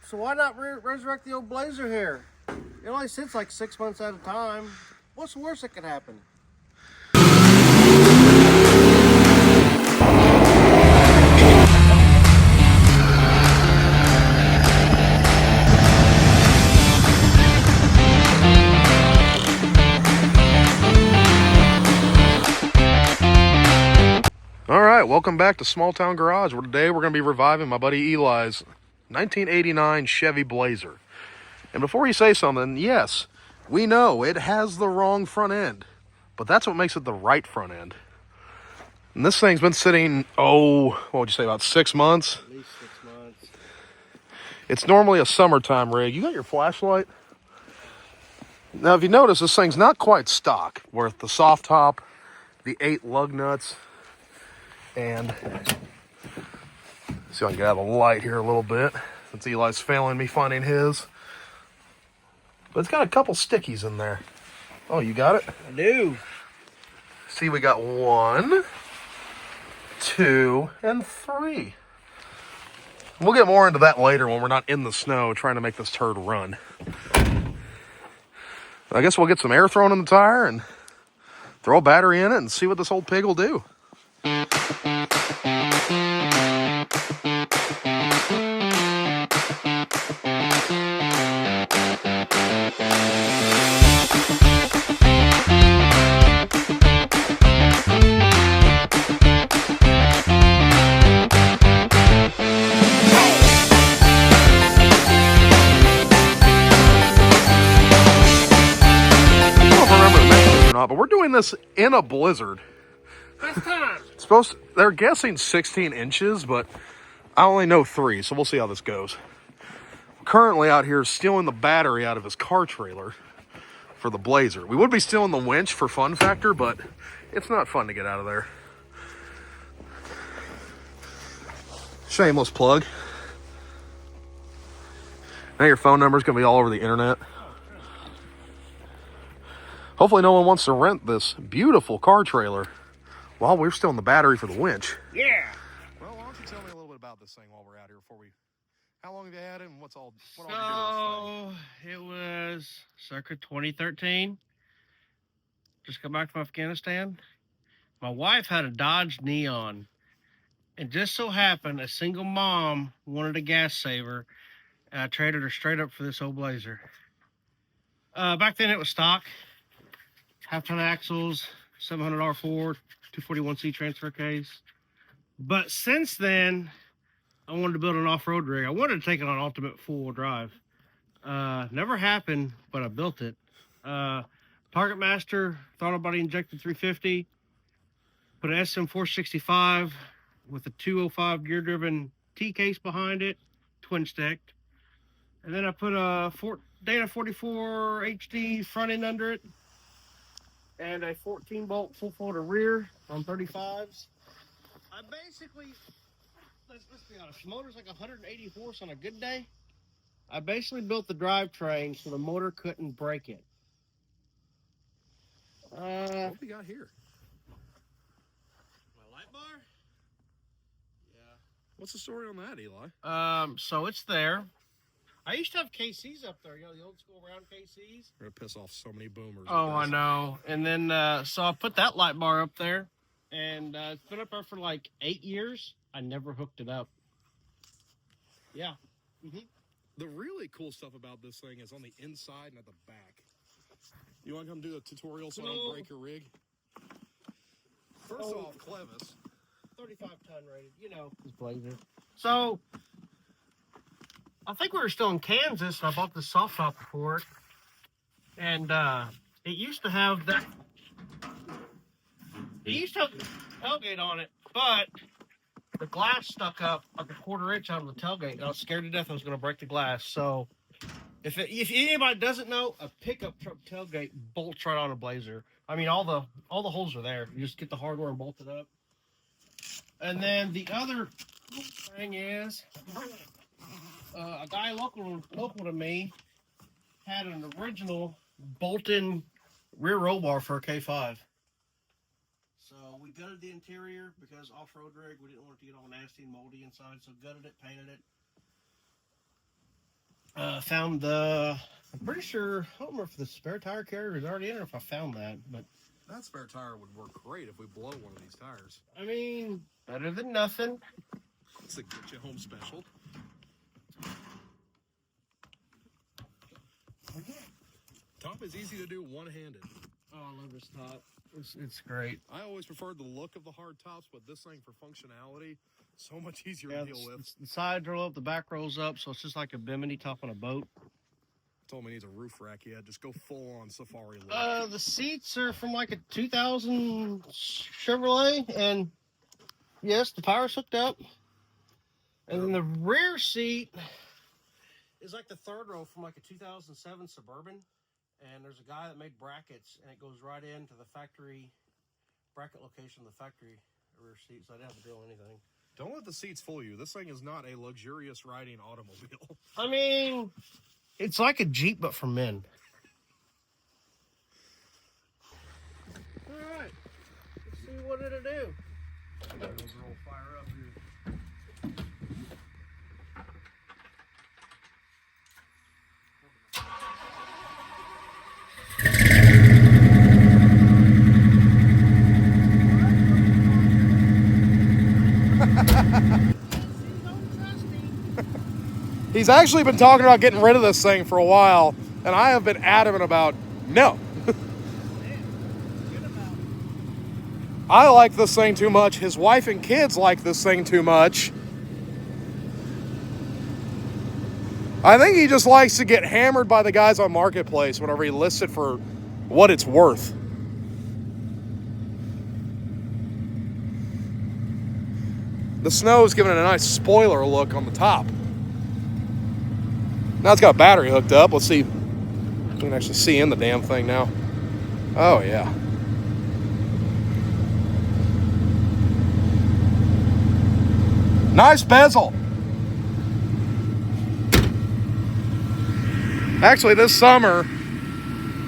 So why not resurrect the old Blazer here? It only sits like 6 months at a time. What's the worst that could happen? All right, welcome back to Small Town Garage, where today we're going to be reviving my buddy Eli's 1989 Chevy Blazer. And before you say something, yes, we know it has the wrong front end, but that's what makes it the right front end. And this thing's been sitting, what would you say, about 6 months? At least 6 months. It's normally a summertime rig. You got your flashlight? Now, if you notice, this thing's not quite stock, with the soft top, the 8 lug nuts, and see if I can get out of the light here a little bit, since Eli's failing me finding his. But it's got a couple stickies in there. Oh, you got it? I do. See, we got 1, 2, and 3. We'll get more into that later when we're not in the snow trying to make this turd run. I guess we'll get some air thrown in the tire and throw a battery in it and see what this old pig will do. But we're doing this in a blizzard. They're guessing 16 inches, but I only know 3, so we'll see how this goes. Currently out here stealing the battery out of his car trailer for the Blazer. We would be stealing the winch for fun factor, but it's not fun to get out of there. Shameless plug. Now your phone number is going to be all over the internet. Hopefully no one wants to rent this beautiful car trailer while we're still in the battery for the winch. Yeah. Well, why don't you tell me a little bit about this thing while we're out here before we... How long have you had it and what all you do with this thing? It was circa 2013. Just got back from Afghanistan. My wife had a Dodge Neon. And just so happened, a single mom wanted a gas saver. And I traded her straight up for this old Blazer. Back then it was stock. Half-ton axles, 700 R4, 241C transfer case. But since then, I wanted to build an off-road rig. I wanted to take it on ultimate four-wheel drive. Never happened, but I built it. Target Master, throttle body injected 350. Put an SM465 with a 205 gear-driven T-case behind it, twin-stacked. And then I put a Dana 44 HD front end under it. And a 14-bolt full-floater rear on 35s. I basically, let's be honest, the motor's like 180 horse on a good day. I basically built the drivetrain so the motor couldn't break it. What do we got here? My light bar? Yeah. What's the story on that, Eli? So it's there. I used to have KCs up there, the old school round KCs. We're gonna piss off so many boomers. Oh, I know. And then, so I put that light bar up there, and it's been up there for like 8 years. I never hooked it up. Yeah. Mm-hmm. The really cool stuff about this thing is on the inside and at the back. You want to come do a tutorial so I don't break your rig? First off, Clevis. 35-ton rated, this Blazer. So, I think we were still in Kansas, and I bought this soft top for it. And it used to have that. It used to have the tailgate on it, but the glass stuck up like a 1/4 inch out of the tailgate. And I was scared to death I was going to break the glass. So, if anybody doesn't know, a pickup truck tailgate bolts right on a Blazer. I mean, all the holes are there. You just get the hardware and bolt it up. And then the other thing is, a guy local to me had an original bolt-in rear roll bar for a K5. So we gutted the interior because off-road rig, we didn't want it to get all nasty and moldy inside, so gutted it, painted it. Found the. I'm pretty sure. I don't remember if the spare tire carrier is already in or if I found that. But that spare tire would work great if we blow one of these tires. I mean, better than nothing. It's a get you home special. Top is easy to do one-handed. Oh, I love this top. It's great. I always preferred the look of the hard tops, but this thing for functionality, so much easier Yeah, to deal with. the sides roll up, the back rolls up, so it's just like a bimini top on a boat. Told me it needs a roof rack. Yeah, just go full on safari look. The seats are from like a 2000 Chevrolet, and yes, the power's hooked up. And then the rear seat is like the third row from like a 2007 Suburban. And there's a guy that made brackets, and it goes right into the factory bracket location of the factory rear seat, so I didn't have to do anything. Don't let the seats fool you. This thing is not a luxurious riding automobile. I mean, it's like a Jeep, but for men. All right, let's see what it'll do. Those will fire up here. He's actually been talking about getting rid of this thing for a while, and I have been adamant about no. I like this thing too much. His wife and kids like this thing too much. I think he just likes to get hammered by the guys on Marketplace whenever he lists it for what it's worth. The snow is giving it a nice spoiler look on the top. Now it's got a battery hooked up. Let's see. We can actually see in the damn thing now. Oh, yeah. Nice bezel. Actually, this summer,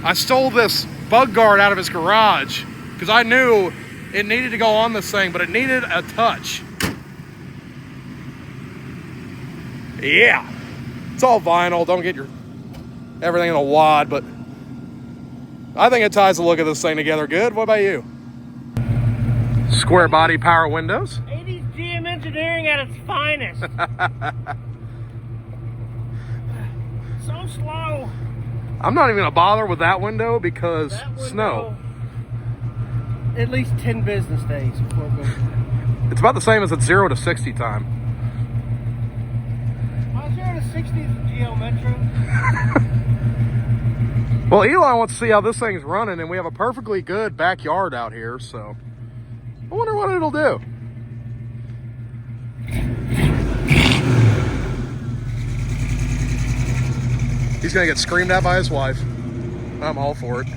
I stole this bug guard out of his garage because I knew it needed to go on this thing, but it needed a touch. Yeah. It's all vinyl. Don't get your everything in a wad, but I think it ties the look of this thing together good. What about you? Square body power windows. 80s GM engineering at its finest. So slow. I'm not even gonna bother with that window because That window, snow. At least 10 business days before it goes. It's about the same as at 0 to 60 time. 0 to 60 is the GL Metro. Well, Eli wants to see how this thing's running, and we have a perfectly good backyard out here, so I wonder what it'll do. He's gonna get screamed at by his wife. I'm all for it.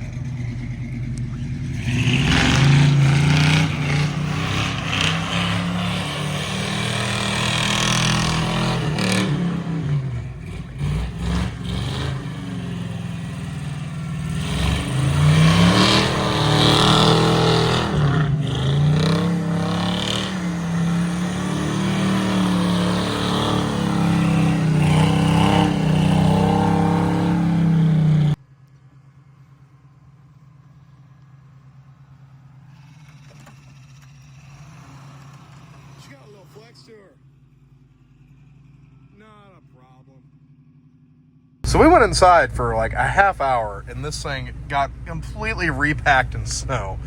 She got a little flex to her. Not a problem. So we went inside for like a half hour, and this thing got completely repacked in snow.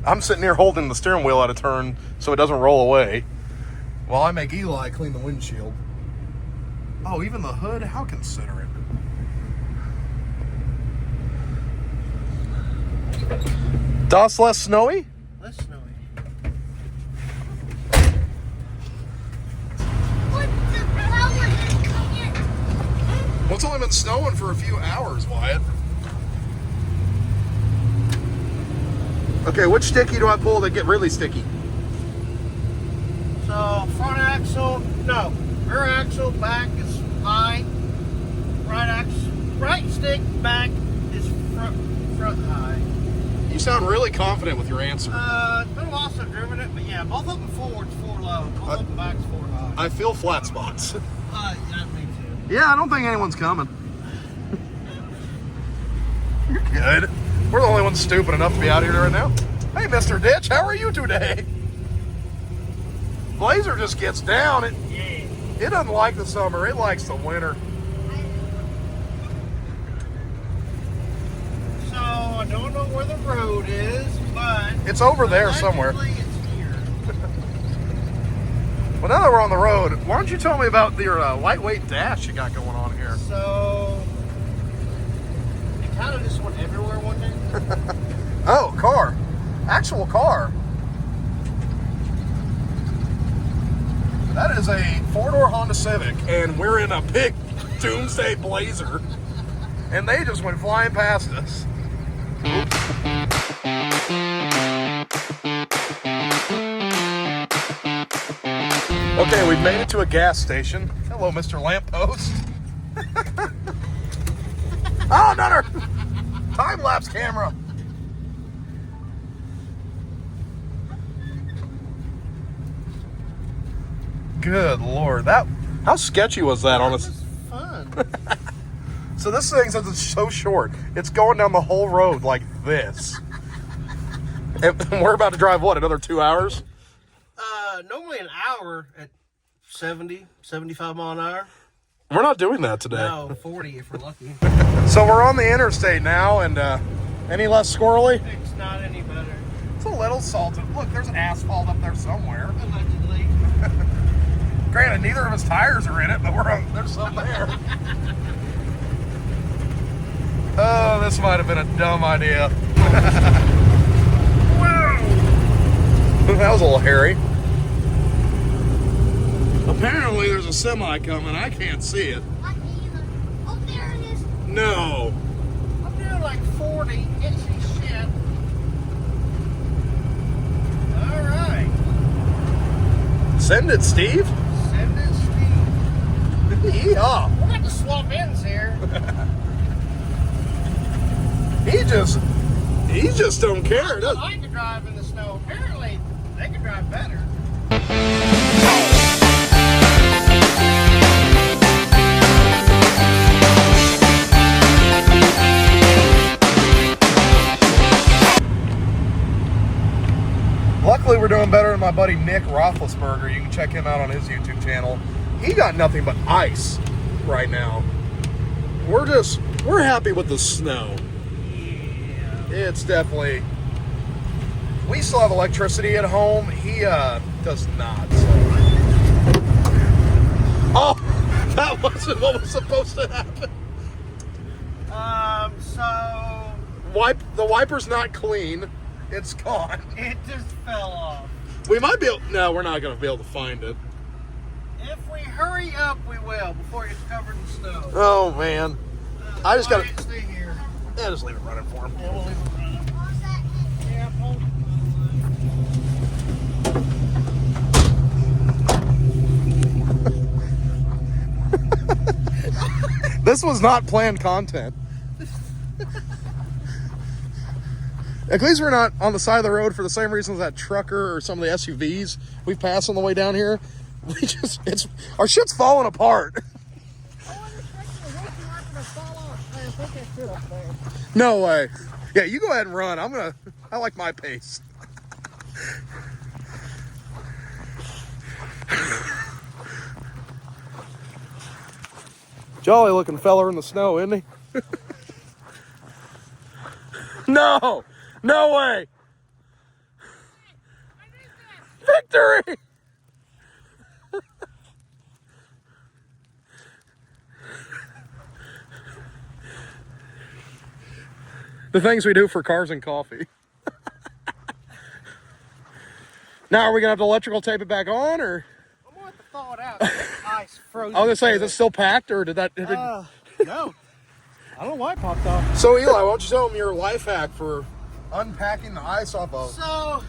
I'm sitting here holding the steering wheel at a turn so it doesn't roll away while I make Eli clean the windshield. Oh, even the hood? How considerate. Dust less snowy? Less snowy. Well, it's only been snowing for a few hours, Wyatt. Okay, which sticky do I pull to get really sticky? So front axle, no, rear axle, back is high. Right stick, back is front high. You sound really confident with your answer. It's been a while since I've driven it, but yeah, both of them forward's 4 low, both of them back's 4 high. I feel flat spots. Yeah, me too. Yeah, I don't think anyone's coming. You're good. We're the only ones stupid enough to be out here right now. Hey, Mr. Ditch, how are you today? Blazer just gets down. It doesn't like the summer. It likes the winter. So, I don't know where the road is, but... It's over there somewhere. It's here. Well, now that we're on the road, why don't you tell me about your lightweight dash you got going on here? So... it kind of just went everywhere one day. Oh, car. Actual car. That is a four-door Honda Civic, and we're in a big Doomsday Blazer. And they just went flying past us. Okay, we've made it to a gas station. Hello, Mr. Lamppost. Oh, another time-lapse camera. Good Lord, how sketchy was that on us? It was fun. So this thing, since it's so short, it's going down the whole road like this. And we're about to drive, what, another 2 hours? Normally an hour at 70, 75 mile an hour. We're not doing that today. No, 40 if we're lucky. So we're on the interstate now, and any less squirrely? It's not any better. It's a little salted. Look, there's asphalt up there somewhere. Allegedly. Granted, neither of his tires are in it, but there's some there. Oh, this might have been a dumb idea. Wow. That was a little hairy. Apparently there's a semi coming. I can't see it. Not either. Oh, there it is. No. I'm doing like 40. It's shit. All right. Send it, Steve. Send it, Steve. Yeah. We're going to swap ends here. He just don't care. I like to drive in the snow. Apparently, they can drive better. Luckily, we're doing better than my buddy Nick Roethlisberger. You can check him out on his YouTube channel. He got nothing but ice right now. We're happy with the snow. It's definitely... We still have electricity at home. He does not. So. Oh, that wasn't what was supposed to happen. So... The wiper's not clean. It's gone. it just fell off. We might be able... No, we're not going to be able to find it. If we hurry up, we will, before it gets covered in snow. Oh, man. I just got to... Stay here. Yeah, just leave it running for him. Yeah, we'll leave it running. Pause that. Yeah, hold This was not planned content. At least we're not on the side of the road for the same reasons that trucker or some of the SUVs we've passed on the way down here. Our shit's falling apart. I wasn't expecting the roof marker to fall off. I think that shit up there. No way. Yeah, you go ahead and run. I like my pace. Jolly looking feller in the snow, isn't he? No! No way! Victory! The things we do for cars and coffee. Now, are we gonna have to electrical tape it back on, or? I'm going to have to thaw it out. It's ice frozen. I was gonna say, is it still packed, or did that? No. I don't know why it popped off. So, Eli, why don't you tell them your life hack for unpacking the ice off of? So,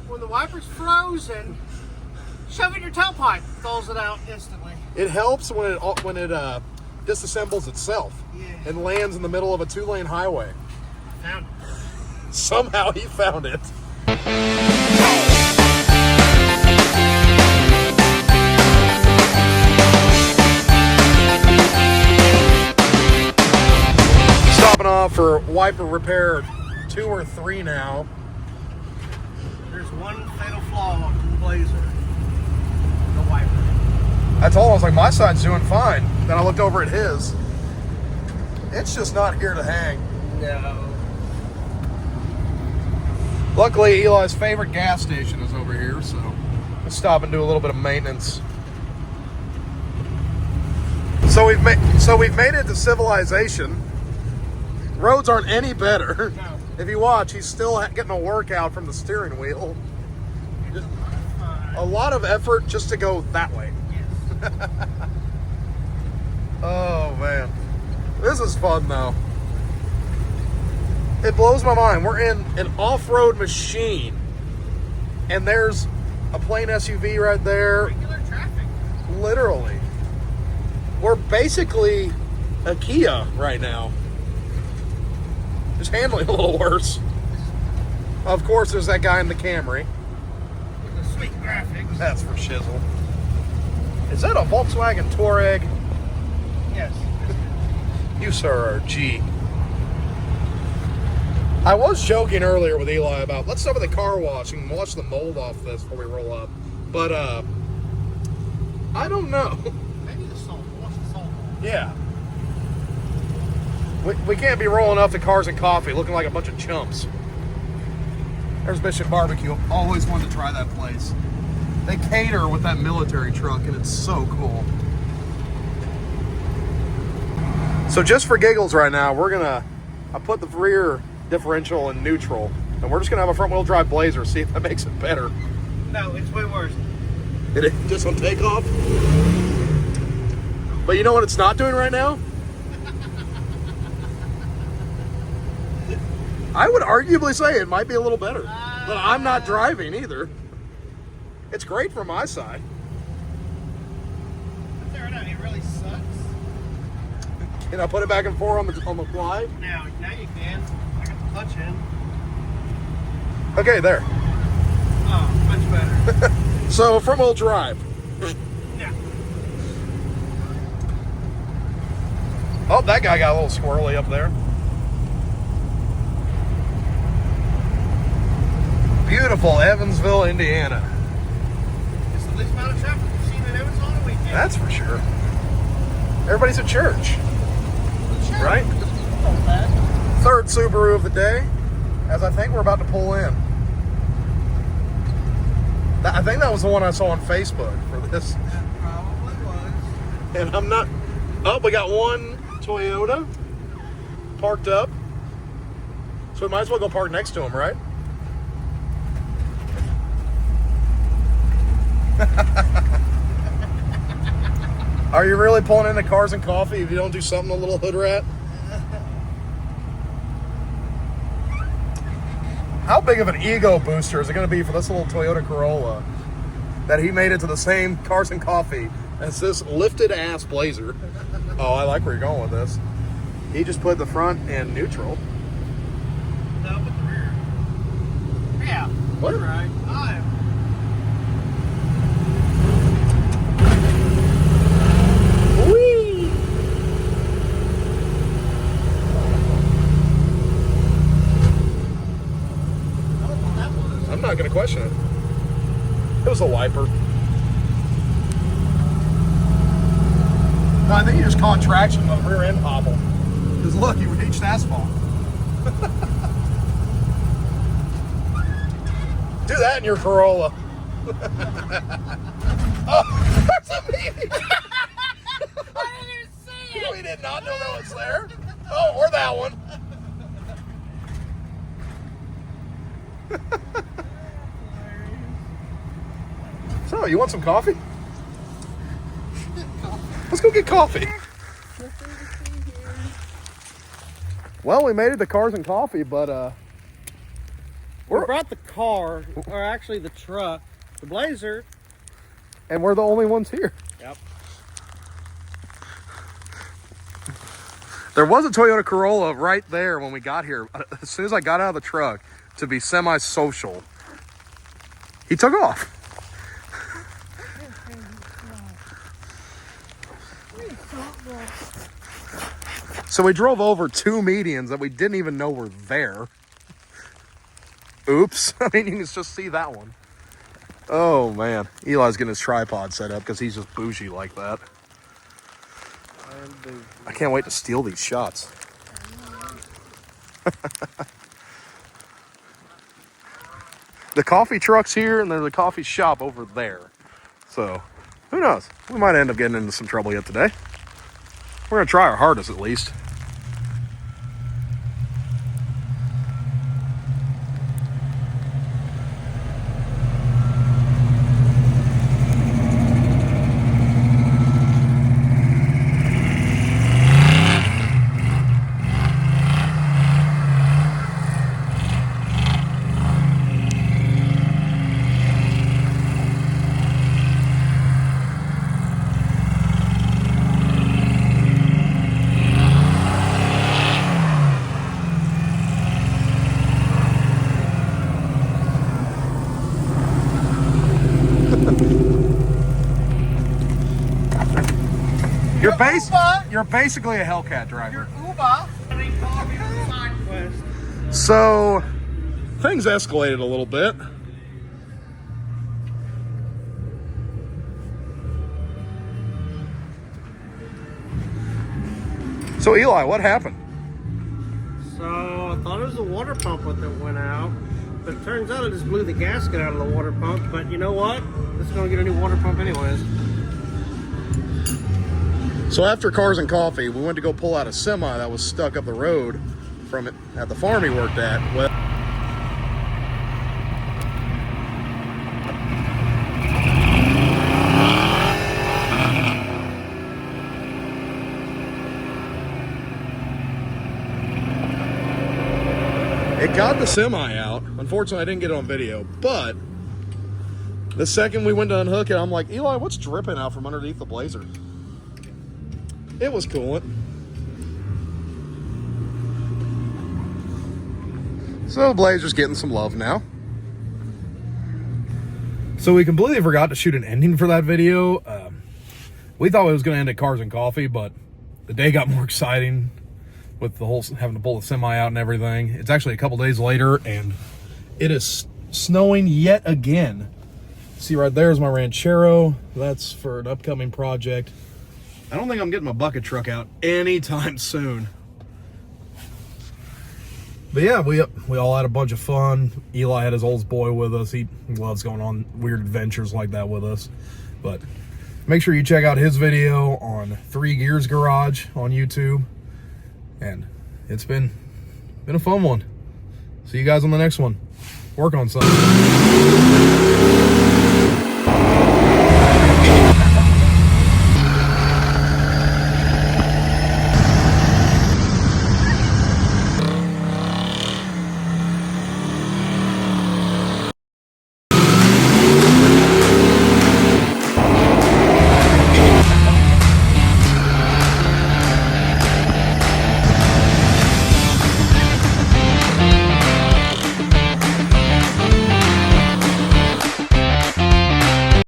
when the wiper's frozen, shove it in your tailpipe. Thaws it out instantly. It helps when it disassembles itself and lands in the middle of a 2-lane highway. Found it. Somehow he found it. wiper repair 2 or 3 now. There's one fatal flaw in the Blazer. The wiper. I told him, I was like, my side's doing fine. Then I looked over at his. It's just not here to hang. No. Luckily, Eli's favorite gas station is over here, so we'll stop and do a little bit of maintenance. So we've made it to civilization. Roads aren't any better. No. If you watch, he's still getting a workout from the steering wheel. A lot of effort just to go that way. Yes. Oh man, this is fun though. It blows my mind. We're in an off-road machine, and there's a plain SUV right there. Regular traffic. Literally, we're basically a Kia right now. Just handling a little worse. Of course, there's that guy in the Camry. With the sweet graphics. That's for shizzle. Is that a Volkswagen Touareg? Yes. You, sir, are G. I was joking earlier with Eli about, let's stop at the car wash and wash the mold off this before we roll up. But, I don't know. Maybe the salt. Wash the salt. Yeah. We can't be rolling up to Cars and Coffee looking like a bunch of chumps. There's Bishop Barbecue. Always wanted to try that place. They cater with that military truck, and it's so cool. So just for giggles right now, I put the rear differential in neutral, and we're just gonna have a front wheel drive Blazer, see if that makes it better. No, it's way worse. Did it just on takeoff? But you know what it's not doing right now? I would arguably say it might be a little better, but I'm not driving either. It's great from my side. Fair enough. It really sucks. Can I put it back and forth on the fly? Now you can. I got the clutch in. Okay, there. Oh, much better. So front wheel drive. Yeah. Oh, that guy got a little squirrely up there. Beautiful Evansville, Indiana. It's the least amount of traffic we've seen in Evansville on a weekend. That's for sure. Everybody's at church, right? Not bad. Third Subaru of the day, as I think we're about to pull in. I think that was the one I saw on Facebook for this. That probably was. And I'm not... Oh, we got one Toyota parked up. So we might as well go park next to him, right? Are you really pulling into Cars and Coffee if you don't do something a little hood rat? How big of an ego booster is it going to be for this little Toyota Corolla that he made it to the same Cars and Coffee as this lifted ass Blazer? Oh, I like where you're going with this. He just put the front in neutral. No, but the rear. Yeah. What? You're right. Whee! I'm not going to question it. It was a wiper. No, I think you just caught traction on the rear end hobble. Because look, you reached asphalt. Do that in your Corolla. Oh, that's a meaning. I didn't even see it. We did not know that was there. Oh, or that one. So, you want some coffee? Let's go get coffee. Well, we made it to Cars and Coffee, but We brought the car, or actually the truck, the Blazer. and we're the only ones here. Yep. There was a Toyota Corolla right there when we got here. As soon as I got out of the truck to be semi-social, he took off. So we drove over 2 medians that we didn't even know were there. Oops. I mean, you can just see that one. Oh, man. Eli's getting his tripod set up because he's just bougie like that. I can't wait to steal these shots. The coffee truck's here, and there's a coffee shop over there. So, who knows? We might end up getting into some trouble yet today. We're going to try our hardest, at least. You're basically a Hellcat driver. So, things escalated a little bit. So, Eli, what happened? So I thought it was the water pump that went out, but it turns out it just blew the gasket out of the water pump. But you know what? It's gonna get a new water pump anyways. So after Cars and Coffee, we went to go pull out a semi that was stuck up the road from it at the farm he worked at. Well, it got the semi out. Unfortunately, I didn't get it on video, but the second we went to unhook it, I'm like, Eli, what's dripping out from underneath the Blazer? It was coolant. So Blazer's getting some love now. So we completely forgot to shoot an ending for that video. We thought it was going to end at Cars and Coffee, but the day got more exciting with the whole having to pull the semi out and everything. It's actually a couple days later, and it is snowing yet again. See right there is my Ranchero. That's for an upcoming project. I don't think I'm getting my bucket truck out anytime soon. But yeah, we all had a bunch of fun. Eli had his oldest boy with us. He loves going on weird adventures like that with us. But make sure you check out his video on 3 Gears Garage on YouTube. And it's been a fun one. See you guys on the next one. Work on something.